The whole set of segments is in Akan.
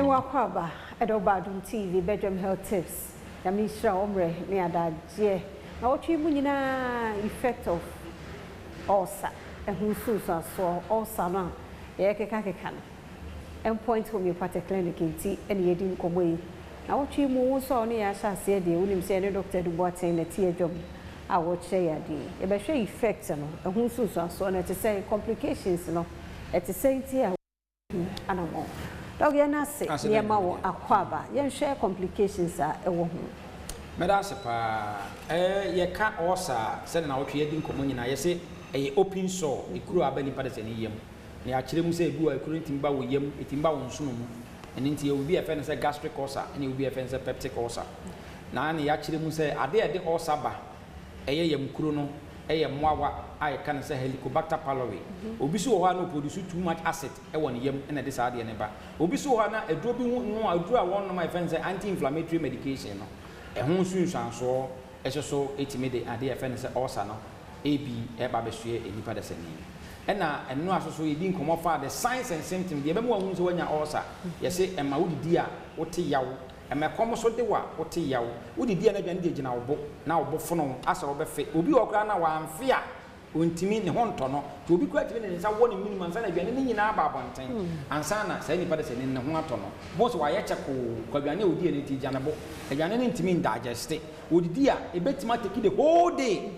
Wakwaba, Adom TV, bedroom health tips. Yamisha ombre near that je. Now what you mean effect of ulcer? And who suits for ulcer now? Can. And point homeopathic clinic in tea and ye didn't come away. Now what you move so near as I said, the William said, Doctor Dubois in a tear job. I would say a day. A better effect, and who suits so and to say complications, at the same time. Animal. Dog Yanasi, near Maw, Aquaba, young share complications are a woman. Medasapa, ye can't also send out creating communion. I say a open sore, a crew are belly padders and yam. Near Chilemus, go a current timber with yam, a timber on sunum, and into you will be a fence a gastric ulcer, and you will be a fence a peptic ulcer. Now, the actually must say, are there the ulcer? A yam chrono. Mwawa, I can say Helicobacter pylori. Obisu Hano produce too much acid, a 1 year and a disorder never. Obisu Hana, a dropping no, I drew one of my friends anti-inflammatory medication. A home soon so, as so, 80 minutes a day offense also, AB, a babesue, a nipadaseni. And now, and no, so you didn't come off the signs and symptoms, the memoir when you're also. Yes, and my woody dear, what yaw. And my commerce what they were, what tea yaw, would the dear advantage in our book, now buffono, as our buffet, will be all grana one fear, when Timmy Hontono, to be quite in some one minimum and again in our barbanting, and Sana, say person in the Hontono. Most why Echaco, Cobiano dear in Tijanabo, a Janin Timmy digest, would dear, a bet might take the whole day.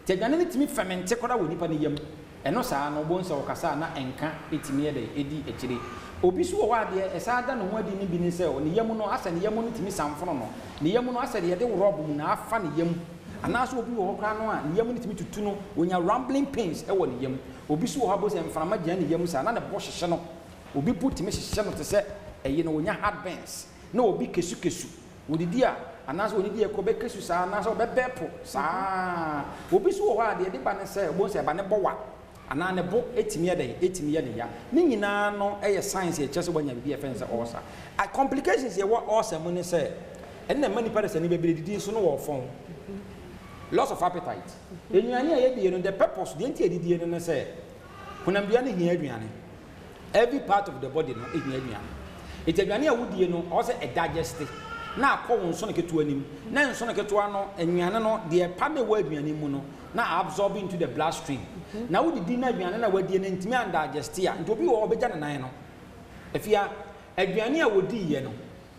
Tajanin Timmy ferment, take what I would nip and no sa no bones or Casana and can't eat me a day, HD. Obisu wa de esada no ho adi ni bi ni se o ne yam no asa ne yam no timi samfono no ne yam no asa de de rob mu na afa ne yam anaso obi wo kra no a ne yam no timi tutu no onya rambling pains e wo ne yam obisu wo habo se mframa gya ne yam sa na ne bo hyehye no obi pu timi hyehye no te se eye no onya heartburns na obi kesu wodidi a anaso onidi e ko be kesu sa anaso be bepo sa obisu wo ha de ba ne se bo se ba ne bowa ana ne bo etimi ya ne ya ni nyina no eye science e chese bonya bi e fense ulcer complications ye what ulcer mo ne se en na mani pare se ne be didi so no wo fon loss of appetite enyane a ye die no the purpose the enti edidi no se kunam bia ne hia aduane every part of the body no hia aduane etaduane a wodie no o se e digest na akọ won so ne ketu anim na nso ne ketu ano anuane no de pa me wa aduane mu no na absorb into the bloodstream na wo didi na aduane na wadie ne ntimi and digest ya nti obi wo obegya ne nan no afia aduane a wodi ye no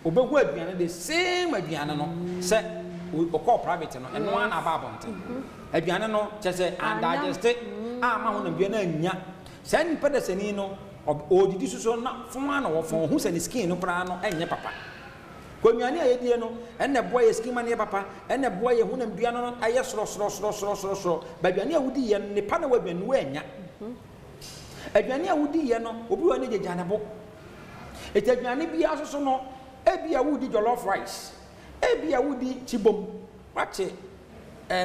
obehu aduane the same aduane no se okọ private no eno ana ba abonte aduane no chese and digest ama ho na bia na anya sa ni pede sani no odidi suso na fon na wo fon hu se ni skin no pra no enye papa Komiani ayedie no enne boy skima ne papa enne boy hu na dua no aye sro baduane awudi ye ne pa na waduane wo anya aduane awudi ye no obi wa ne jeja ne bo etaduane bia so no ebi awudi jollof rice ebi awudi chibom wache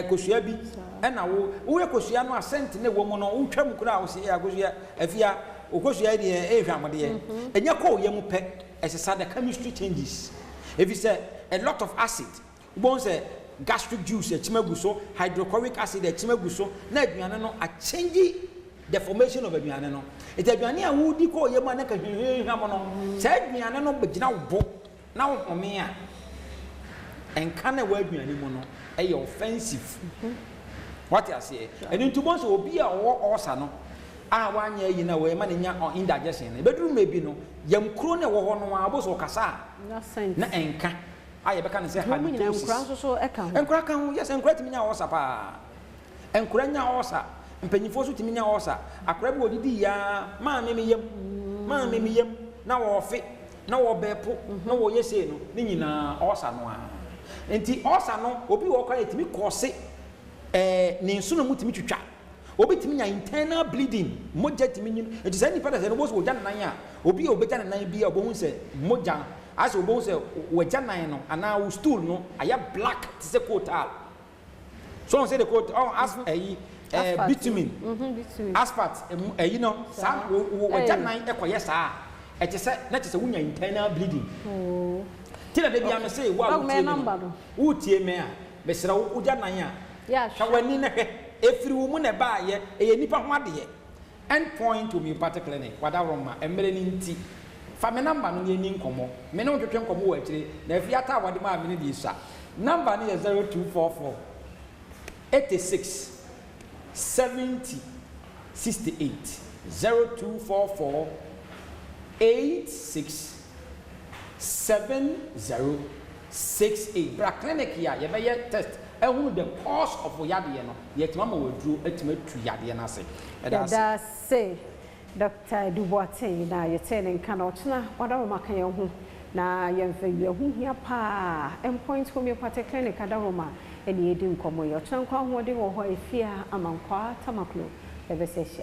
kosua bi ena wo ye kosua no asent ne wo mu no untwam kura wo se ya kosua afia okosua de hwamode ye enya ko ye mu pe esesa the chemistry changes. If you say a lot of acid, one say gastric juice, a chimaguso, hydrochloric acid, a chimaguso, na aduane no a change the formation of aduane no. It aduane a wudi ko ye ma na ka hwehwehwa no. Say aduane no begina wo bo na wo home a enka na wa aduane mu no e offensive. What you say? And into bonso obi a wo ulcer no. Ah wanya yi na we ma na nya indigestion. E bedru mebi no yam kro na wo ho no aboso kasa na enka aye beka ne se halitosis enkra so eka ho enkra kan ho yes enkra timi nya ulcer pa enkra nya ulcer mpanyifo so timi nya ulcer akra bi odidi ya ma me yam na wo fe na wo bepo na wo yese no ni nyina ulcer no a enti ulcer no obi wo kwa timi kose ne nso no mutimi twitwa obi timi nya internal bleeding moja timi nyin enti say ni pada say no bo so oja nan a obi obeja nan bia obo se moja as obo se oja nan no ana wo stool no aya black to say coatal so on say the coat as bitumen asphalt you know some oja nan ekoye sa e te say na te say wunya internal bleeding tila de bia me say wa wo tie me a be sira wo oja nan a ya shawani na hwe efiri wo mu na ba ye e nipa ho ade end point homeopathic clinic wada roma emere ni nti fa me number no ye ni nkomo me no twetwe nkomo wa akire na afia ta wade ma me ne di sa number no ye 0244 86 70 68 0244 86 7068 bra clinic ya ye be test ehunu the cause of yade no ye timama waduro atima tu yade na se da say Dr. Duboate na ye tene nka na ochina wada maka ye ho na ye mfa ye ho hia pa endpoint homeopathic clinic adaroma eni edi nkomo ye ochina kwa ho de wo ho efia amankwa tamaklo ebe se